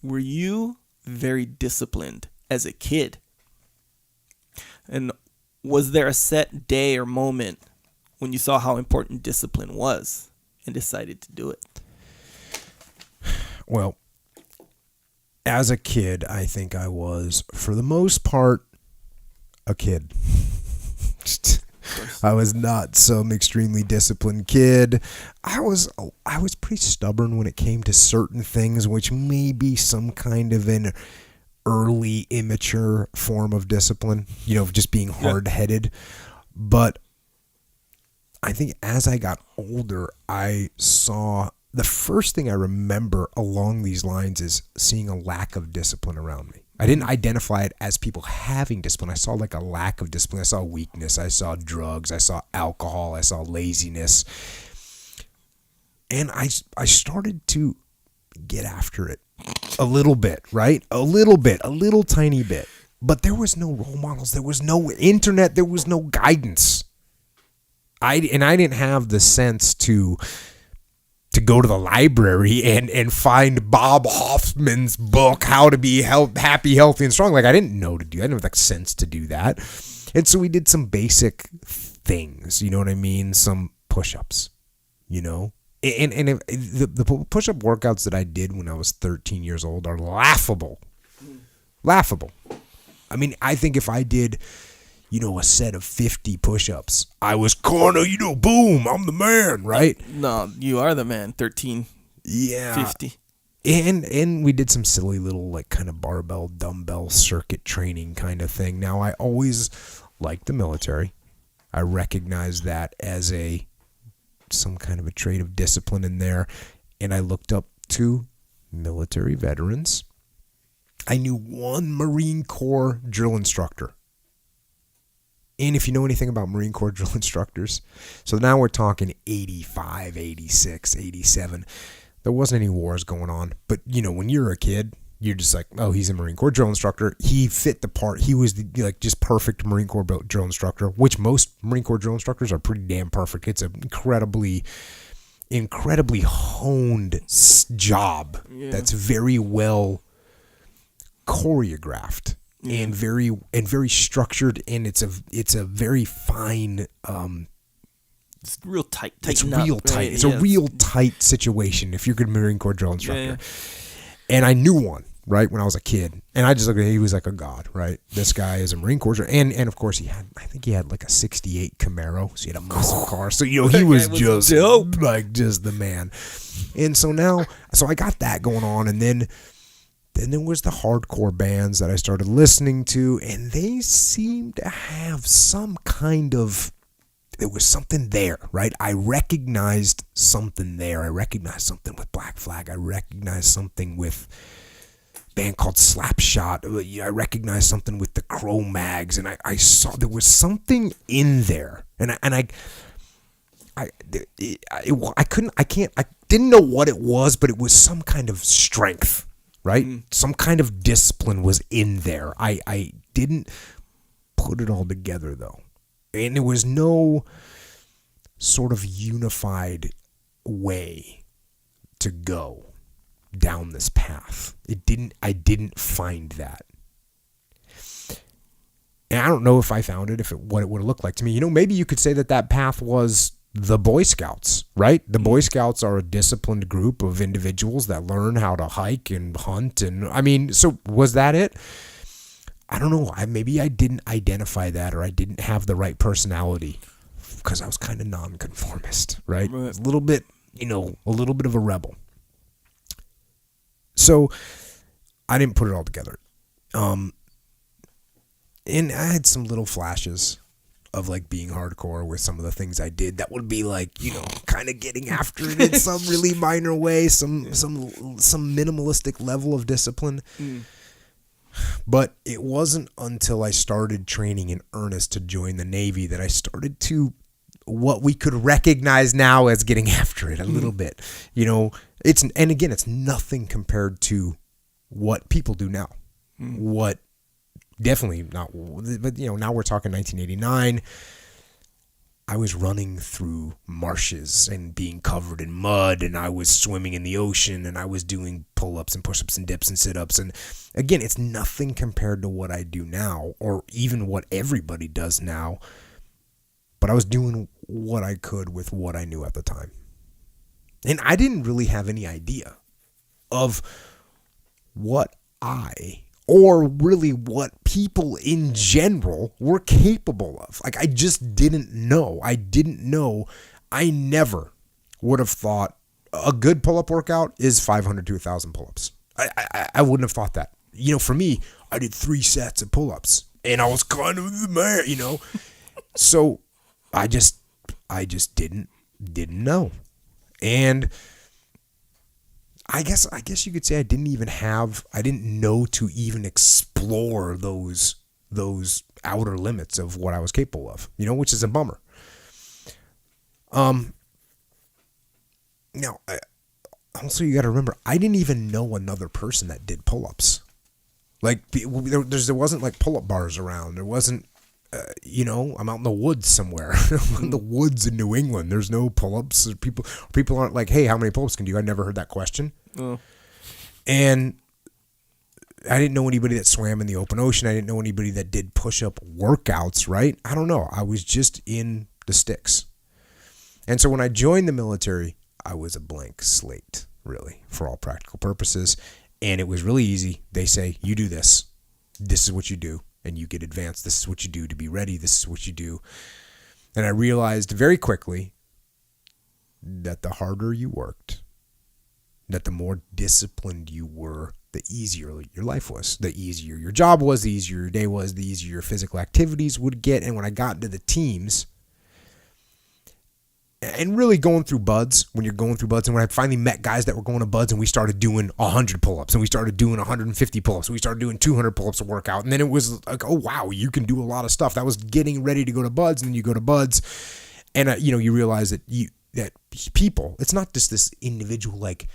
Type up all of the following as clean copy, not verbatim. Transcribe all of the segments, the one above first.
were you very disciplined as a kid? And was there a set day or moment when you saw how important discipline was and decided to do it? Well, as a kid, I think I was, for the most part, a kid. I was not some extremely disciplined kid. I was pretty stubborn when it came to certain things, which may be some kind of an early immature form of discipline, just being hard-headed. But I think as I got older, I saw the first thing I remember along these lines is seeing a lack of discipline around me. I didn't identify it as people having discipline. I saw like a lack of discipline. I saw weakness. I saw drugs. I saw alcohol. I saw laziness. And I started to get after it a little bit, right? A little tiny bit. But there was no role models. There was no internet. There was no guidance. I didn't have the sense to go to the library and find Bob Hoffman's book, How to Be Happy, Healthy, and Strong. Like, I didn't know to do that. I didn't have the sense to do that. And so we did some basic things, you know what I mean? Some push-ups, And the push-up workouts that I did when I was 13 years old are laughable. Laughable. I mean, I think if I did, a set of 50 push-ups, I was boom, I'm the man, right? No, you are the man. 13, yeah, 50. And we did some silly little like kind of barbell, dumbbell circuit training kind of thing. Now, I always liked the military. I recognize that as some kind of a trait of discipline in there. And I looked up to military veterans. I knew one Marine Corps drill instructor. And if you know anything about Marine Corps drill instructors, so now we're talking 85, 86, 87. There wasn't any wars going on. But, when you're a kid, you're just like, oh, he's a Marine Corps drill instructor. He fit the part. He was just perfect Marine Corps drill instructor, which most Marine Corps drill instructors are pretty damn perfect. It's an incredibly honed job that's very well choreographed. And very structured, and it's a very fine. It's real tight. It's real tight. Right? It's a real tight situation if you're a good Marine Corps drill instructor. Yeah. And I knew one right when I was a kid, and I just looked at him. He was like a god, right? This guy is a Marine Corps, and of course I think he had like a '68 Camaro, so he had a muscle car. So he was just dope, like just the man. And so I got that going on, and then there was the hardcore bands that I started listening to, and they seemed to have some kind of, there was something there, right? I recognized something there. I recognized something with Black Flag. I recognized something with a band called Slapshot. I recognized something with the Cro-Mags, and I saw there was something in there, and I didn't know what it was, but it was some kind of strength. Right? Some kind of discipline was in there. I didn't put it all together, though. And there was no sort of unified way to go down this path. I didn't find that. And I don't know if I found it, what it would have looked like to me. Maybe you could say that path was the Boy Scouts, right? The Boy Scouts are a disciplined group of individuals that learn how to hike and hunt. And so was that it? I don't know. Maybe I didn't identify that, or I didn't have the right personality because I was kind of nonconformist, right? A little bit, a little bit of a rebel. So I didn't put it all together. And I had some little flashes of like being hardcore with some of the things I did that would be like, kind of getting after it in some really minor way, some minimalistic level of discipline. But it wasn't until I started training in earnest to join the Navy that I started to what we could recognize now as getting after it a little bit. It's nothing compared to what people do now. What definitely not, but now we're talking 1989. I was running through marshes and being covered in mud, and I was swimming in the ocean, and I was doing pull-ups and push-ups and dips and sit-ups. And again, it's nothing compared to what I do now, or even what everybody does now. But I was doing what I could with what I knew at the time. And I didn't really have any idea of what or really what people in general were capable of. Like, I just didn't know. I never would have thought a good pull-up workout is 500 to 1,000 pull-ups. I wouldn't have thought that. For me, I did 3 sets of pull-ups, and I was kind of the man, So I just didn't know. And I guess you could say I didn't know to even explore those outer limits of what I was capable of, which is a bummer. Now, also you got to remember, I didn't even know another person that did pull-ups. Like, there wasn't like pull-up bars around. There wasn't, I'm out in the woods somewhere. I'm in the woods in New England. There's no pull-ups. People aren't like, hey, how many pull-ups can you do? I never heard that question. Oh. And I didn't know anybody that swam in the open ocean. I didn't know anybody that did push-up workouts, right? I don't know. I was just in the sticks. And so when I joined the military, I was a blank slate, really, for all practical purposes. And it was really easy. They say, you do this. This is what you do. And you get advanced. This is what you do to be ready. This is what you do. And I realized very quickly that the harder you worked, that the more disciplined you were, the easier your life was. The easier your job was, the easier your day was, the easier your physical activities would get. And when I got into the teams, and really going through buds, when you're going through buds, and when I finally met guys that were going to buds, and we started doing 100 pull-ups, and we started doing 150 pull-ups, and we started doing 200 pull-ups a workout, and then it was like, oh wow, you can do a lot of stuff. That was getting ready to go to buds, and then you go to buds, and you realize that people, it's not just this individual like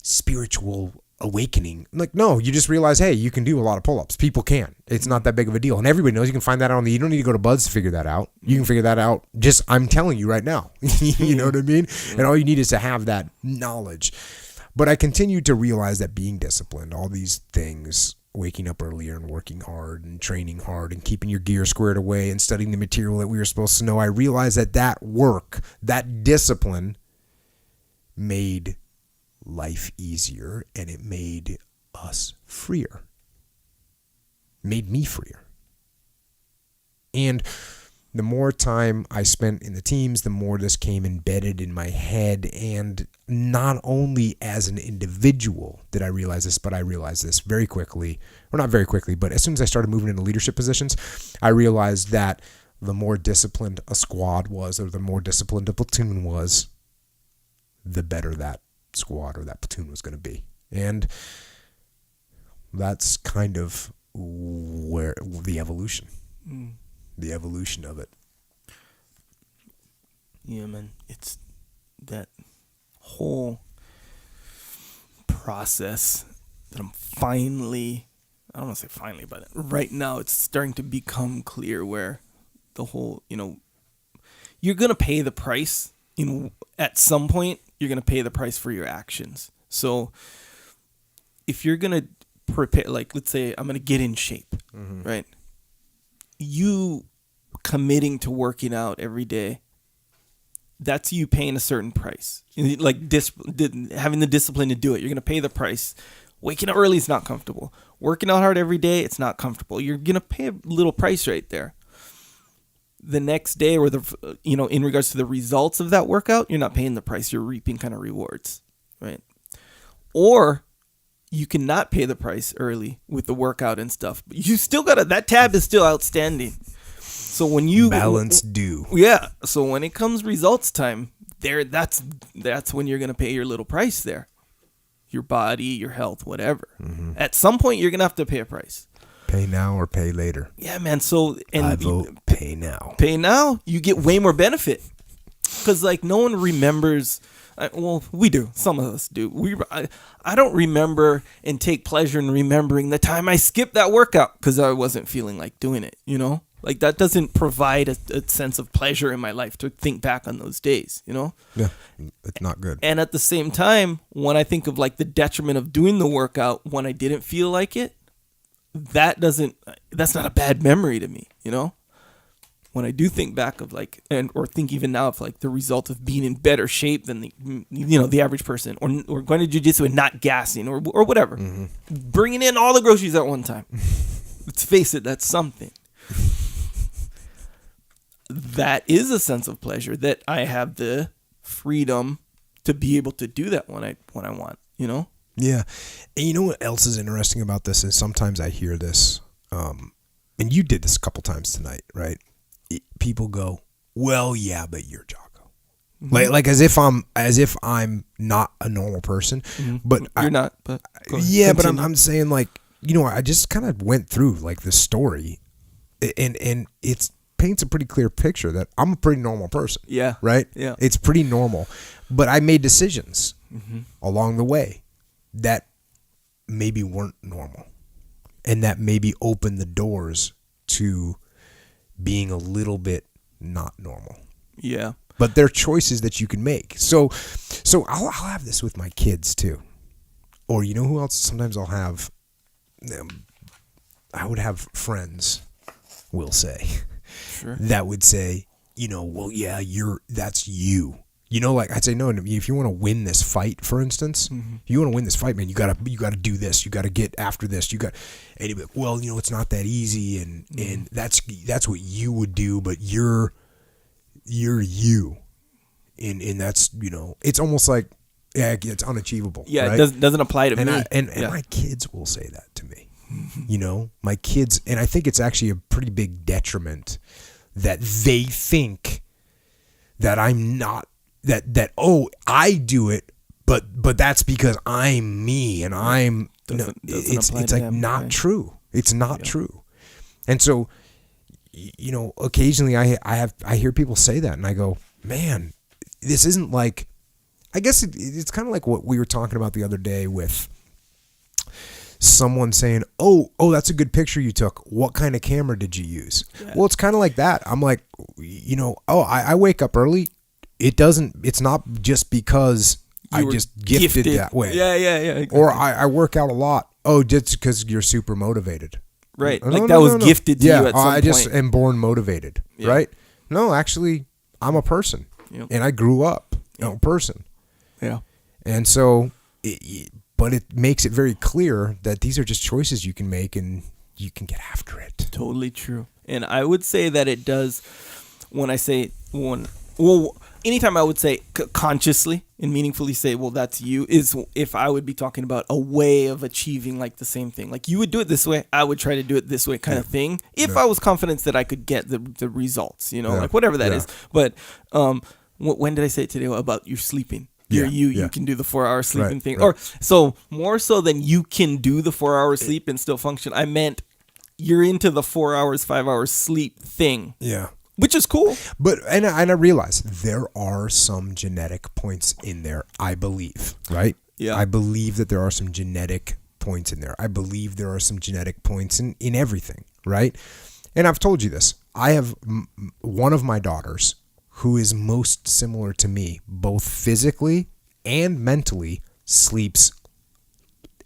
spiritual awakening. Like, no, you just realize, hey, you can do a lot of pull-ups. People can. It's not that big of a deal. And everybody knows. You can find that out you don't need to go to buds to figure that out. You can figure that out just, I'm telling you right now. You know what I mean? And all you need is to have that knowledge. But I continued to realize that being disciplined, all these things, waking up earlier and working hard and training hard and keeping your gear squared away and studying the material that we were supposed to know, I realized that work, that discipline made life easier, and it made us freer. Made me freer. And the more time I spent in the teams, the more this came embedded in my head. And not only as an individual did I realize this, but I realized this very quickly, or not very quickly, but as soon as I started moving into leadership positions, I realized that the more disciplined a squad was, or the more disciplined a platoon was, the better that squad or that platoon was going to be. And that's kind of where the evolution of it. Yeah, man, it's that whole process that I'm finally, I don't want to say finally, but right now it's starting to become clear where the whole, you're going to pay the price at some point. You're going to pay the price for your actions. So if you're going to prepare, like, let's say I'm going to get in shape, right? You committing to working out every day, that's you paying a certain price. Like having the discipline to do it. You're going to pay the price. Waking up early is not comfortable. Working out hard every day, it's not comfortable. You're going to pay a little price right there. The next day, or in regards to the results of that workout, you're not paying the price. You're reaping kind of rewards, right? Or you cannot pay the price early with the workout and stuff, but you still that tab is still outstanding. So when you balance due, yeah. So when it comes results time, that's when you're gonna pay your little price there, your body, your health, whatever. At some point, you're gonna have to pay a price. Pay now or pay later. Yeah, man. So I vote pay now. Pay now, you get way more benefit. Because no one remembers. Well, we do. Some of us do. I don't remember and take pleasure in remembering the time I skipped that workout because I wasn't feeling like doing it. Like that doesn't provide a sense of pleasure in my life to think back on those days, you know? Yeah, it's not good. And at the same time, when I think of like the detriment of doing the workout when I didn't feel like it, that's not a bad memory to me, you know? When I do think back of like, or think even now of like the result of being in better shape than the average person, or going to jiu-jitsu and not gassing or whatever, bringing in all the groceries at one time. Let's face it, that's something. That is a sense of pleasure that I have the freedom to be able to do that when I want, you know? Yeah. And you know what else is interesting about this is sometimes I hear this, and you did this a couple times tonight, right? People go, well, yeah, but you're Jocko. Mm-hmm. Like as if I'm not a normal person, but you're not, but yeah, continue. But I'm saying like, you know, I just kind of went through like the story and it's paints a pretty clear picture that I'm a pretty normal person. Yeah. Right? Yeah. It's pretty normal. But I made decisions along the way that maybe weren't normal and that maybe opened the doors to being a little bit not normal. Yeah. But they're choices that you can make. So I'll have this with my kids too. Or you know who else? Sometimes I'll have, I would have friends, we'll say, sure, that would say, you know, well, yeah, that's you. You know, like I'd say, no, if you want to win this fight, for instance, if you want to win this fight, man, you gotta do this. You gotta get after this. And he'd be like, well, you know, it's not that easy, and that's what you would do, but you're you, and that's, you know, it's almost like, yeah, it's unachievable. Yeah, right? It doesn't apply to me. And my kids will say that to me. You know, my kids, and I think it's actually a pretty big detriment that they think that I'm not. That I do it, but that's because I'm me and I'm. It's like not right? True. It's not true, and so, you know, occasionally I hear people say that, and I go, man, this isn't like. I guess it's kind of like what we were talking about the other day with someone saying, oh, that's a good picture you took. What kind of camera did you use? Yeah. Well, it's kind of like that. I'm like, you know, I wake up early. It's not just because I just gifted that way. Yeah. Exactly. Or I work out a lot. Oh, just because you're super motivated. Right. That was gifted to you at some point. I just am born motivated. Yeah. Right? No, actually, I'm a person. Yep. And I grew up a person. Yeah. And so, but it makes it very clear that these are just choices you can make and you can get after it. Totally true. And I would say that it does anytime I would say consciously and meaningfully say, well, that's you, is if I would be talking about a way of achieving like the same thing. Like you would do it this way, I would try to do it this way kind of thing. If I was confident that I could get the results, you know, like whatever that is. But when did I say it today about you sleeping? You can do the 4-hour sleeping thing. Right. Or so more so than you can do the 4-hour sleep and still function. I meant you're into the 4 hours, 5 hours sleep thing. Yeah. Which is cool. But and I realize there are some genetic points in there, I believe, right? Yeah. I believe that there are some genetic points in there. I believe there are some genetic points in everything, right? And I've told you this. I have one of my daughters who is most similar to me, both physically and mentally, sleeps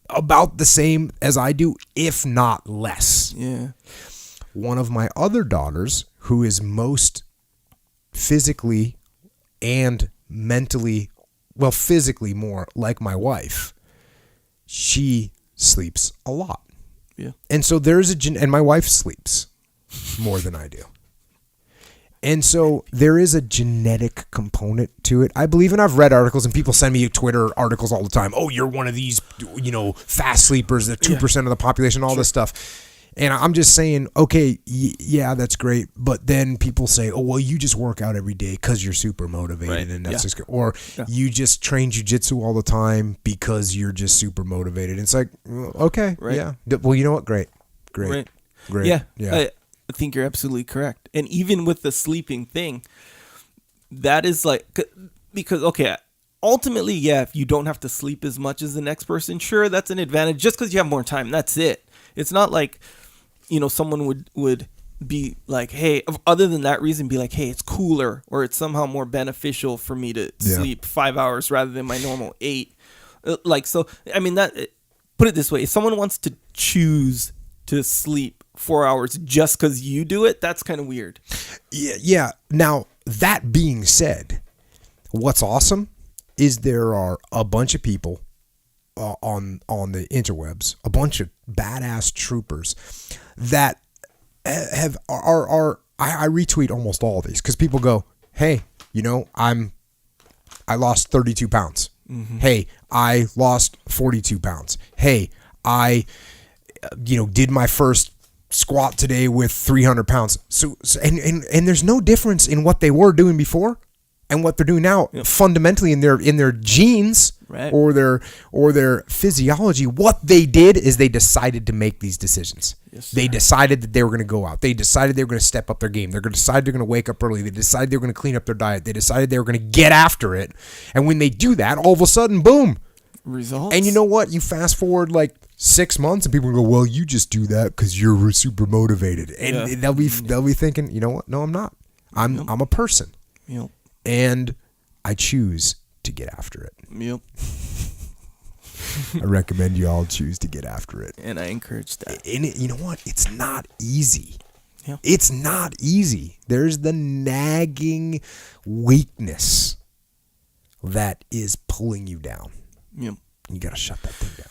about the same as I do, if not less. Yeah. One of my other daughters, who is most physically and mentally, well, physically more like my wife, she sleeps a lot. Yeah. And so there's and my wife sleeps more than I do. And so there is a genetic component to it. I believe, and I've read articles, and people send me Twitter articles all the time. Oh, you're one of these, you know, fast sleepers, the 2% of the population, all this stuff. And I'm just saying, okay, yeah, that's great. But then people say, oh, well, you just work out every day because you're super motivated. And that's just good. Or you just train jiu-jitsu all the time because you're just super motivated. And it's like, okay, yeah. Well, you know what? Great. Yeah. I think you're absolutely correct. And even with the sleeping thing, that is like, because, okay, ultimately, yeah, if you don't have to sleep as much as the next person, sure, that's an advantage just because you have more time. That's it. It's not like, you know, someone would be like, hey, other than that reason, be like, hey, it's cooler or it's somehow more beneficial for me to sleep 5 hours rather than my normal 8. Like, so, I mean, that, put it this way, if someone wants to choose to sleep 4 hours just because you do it, that's kind of weird. Yeah. Now, that being said, what's awesome is there are a bunch of people on the interwebs, a bunch of badass troopers that I retweet almost all of these because people go, hey, I lost 32 pounds. Mm-hmm. Hey, I lost 42 pounds. Hey, I did my first squat today with 300 pounds. So and there's no difference in what they were doing before and what they're doing now. Yep. Fundamentally in their genes, right, or their physiology. What they did is they decided to make these decisions. Yes, they decided that they were going to go out. They decided they were going to step up their game. They're going to decide they're going to wake up early. They decided they were going to clean up their diet. They decided they were going to get after it. And when they do that, all of a sudden, boom, results. And you know what? You fast forward like 6 months, and people go, "Well, you just do that because you're super motivated." And they'll be thinking, "You know what? No, I'm not. I'm a person." Yep. And I choose to get after it. Yep. I recommend you all choose to get after it. And I encourage that. And you know what? It's not easy. Yeah. It's not easy. There's the nagging weakness that is pulling you down. Yep. You got to shut that thing down.